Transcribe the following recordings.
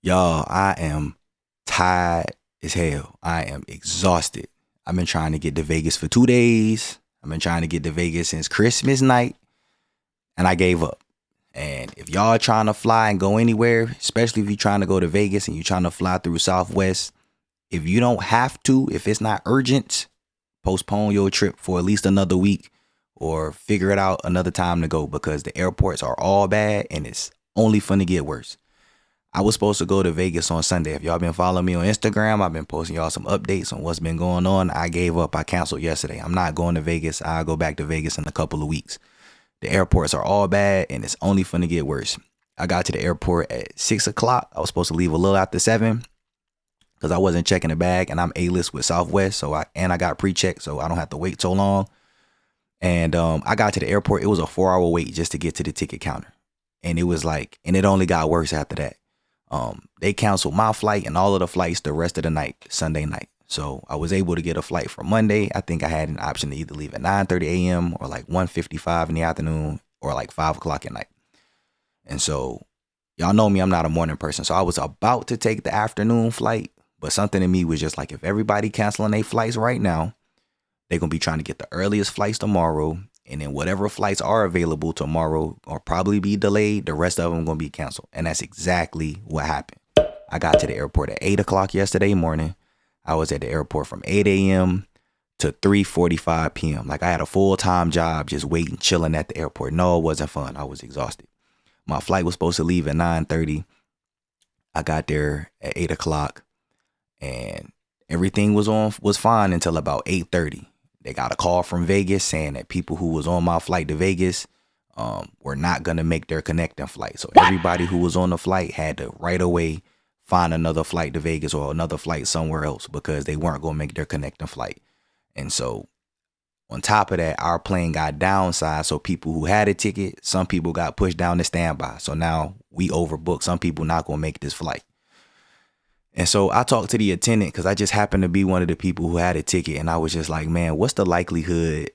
Y'all, I am tired as hell. I am exhausted. I've been trying to get to Vegas for 2 days. I've been trying to get to Vegas since Christmas night, and I gave up. And if y'all trying to fly and go anywhere, especially if you're trying to go to Vegas and you're trying to fly through Southwest, if you don't have to, if it's not urgent, postpone your trip for at least another week or figure it out another time to go because the airports are all bad and it's only finna get worse. I was supposed to go to Vegas on Sunday. If y'all been following me on Instagram, I've been posting y'all some updates on what's been going on. I gave up. I canceled yesterday. I'm not going to Vegas. I'll go back to Vegas in a couple of weeks. The airports are all bad and it's only finna get worse. I got to the airport at 6 o'clock. I was supposed to leave a little after 7 because I wasn't checking the bag, and I'm A-list with Southwest, so I got pre-check, so I don't have to wait so long. And I got to the airport. It was a 4-hour wait just to get to the ticket counter, and it only got worse after that. They canceled my flight and all of the flights the rest of the night, Sunday night. So I was able to get a flight for Monday. I think I had an option to either leave at 9:30 a.m. or like 1:55 in the afternoon or like 5 o'clock at night. And so y'all know me, I'm not a morning person. So I was about to take the afternoon flight, but something in me was just like, if everybody canceling their flights right now, they're going to be trying to get the earliest flights tomorrow. And then whatever flights are available tomorrow or probably be delayed, the rest of them going to be canceled. And that's exactly what happened. I got to the airport at 8 o'clock yesterday morning. I was at the airport from 8 a.m. to 3:45 p.m. Like I had a full-time job just waiting, chilling at the airport. No, it wasn't fun. I was exhausted. My flight was supposed to leave at 9:30. I got there at 8 o'clock and everything was fine until about 8:30. They got a call from Vegas saying that people who was on my flight to Vegas were not going to make their connecting flight. So everybody who was on the flight had to right away find another flight to Vegas or another flight somewhere else because they weren't going to make their connecting flight. And so on top of that, our plane got downsized. So people who had a ticket, some people got pushed down to standby. So now we overbooked. Some people not going to make this flight. And so I talked to the attendant because I just happened to be one of the people who had a ticket. And I was just like, man, what's the likelihood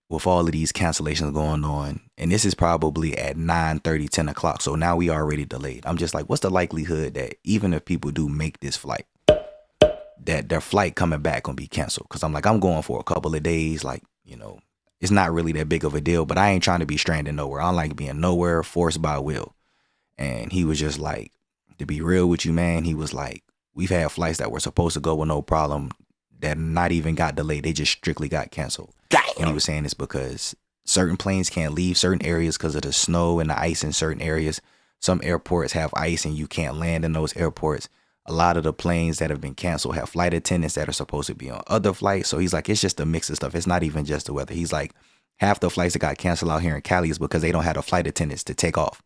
with all of these cancellations going on? And this is probably at 9:30, 10 o'clock. So now we already delayed. I'm just like, what's the likelihood that even if people do make this flight, that their flight coming back gonna be canceled? Because I'm like, I'm going for a couple of days. Like, it's not really that big of a deal, but I ain't trying to be stranded nowhere. I don't like being nowhere forced by will. And he was just like, to be real with you, man, he was like, we've had flights that were supposed to go with no problem that not even got delayed. They just strictly got canceled. And he was saying it's because certain planes can't leave certain areas because of the snow and the ice in certain areas. Some airports have ice and you can't land in those airports. A lot of the planes that have been canceled have flight attendants that are supposed to be on other flights. So he's like, it's just a mix of stuff. It's not even just the weather. He's like, half the flights that got canceled out here in Cali is because they don't have the flight attendants to take off.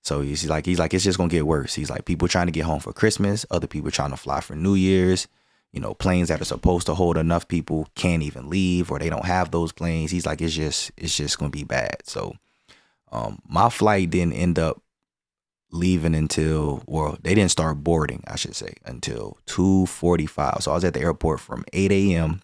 So he's like, it's just gonna get worse. He's like, people trying to get home for Christmas, other people trying to fly for New Year's. Planes that are supposed to hold enough people can't even leave, or they don't have those planes. He's like, it's just gonna be bad. So, my flight didn't end up leaving they didn't start boarding, I should say, until 2:45. So I was at the airport from 8 a.m.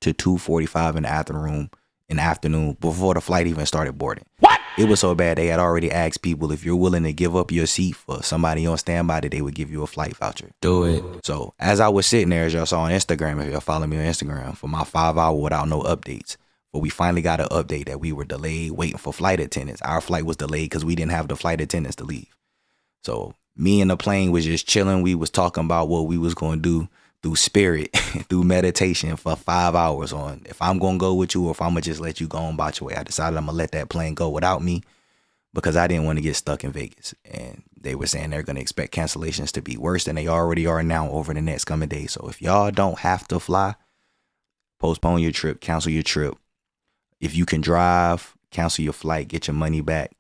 to 2:45 in the afternoon before the flight even started boarding. What? It was so bad they had already asked people if you're willing to give up your seat for somebody on standby that they would give you a flight voucher. Do it. So as I was sitting there, as y'all saw on Instagram, if y'all follow me on Instagram, for my 5 hour without no updates, but we finally got an update that we were delayed waiting for flight attendants. Our flight was delayed because we didn't have the flight attendants to leave. So me and the plane was just chilling. We was talking about what we was going to do through spirit, through meditation for 5 hours on if I'm going to go with you or if I'm going to just let you go on about your way. I decided I'm going to let that plane go without me because I didn't want to get stuck in Vegas. And they were saying they're going to expect cancellations to be worse than they already are now over the next coming days. So if y'all don't have to fly, postpone your trip, cancel your trip. If you can drive, cancel your flight, get your money back,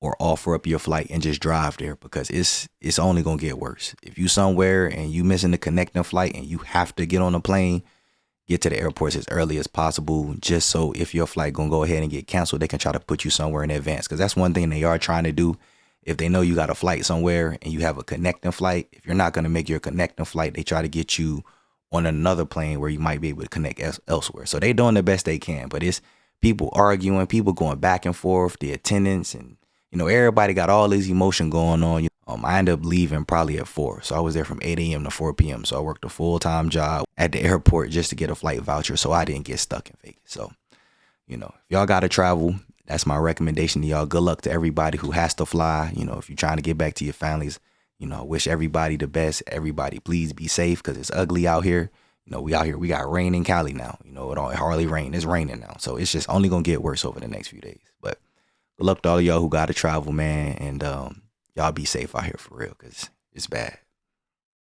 or offer up your flight and just drive there because it's only gonna get worse. If you somewhere and you missing the connecting flight and you have to get on a plane, get to the airports as early as possible, just so if your flight gonna go ahead and get canceled, they can try to put you somewhere in advance. Because that's one thing they are trying to do. If they know you got a flight somewhere and you have a connecting flight, if you're not gonna make your connecting flight, they try to get you on another plane where you might be able to connect elsewhere. So they doing the best they can, but it's people arguing, people going back and forth, the attendants, and everybody got all this emotion going on. I ended up leaving probably at 4. So I was there from 8 a.m. to 4 p.m. So I worked a full-time job at the airport just to get a flight voucher so I didn't get stuck in Vegas. So, if y'all got to travel, that's my recommendation to y'all. Good luck to everybody who has to fly. If you're trying to get back to your families, wish everybody the best. Everybody, please be safe because it's ugly out here. We out here, we got rain in Cali now. It don't hardly rain. It's raining now. So it's just only going to get worse over the next few days. But good luck to all of y'all who got to travel, man. And y'all be safe out here for real because it's bad.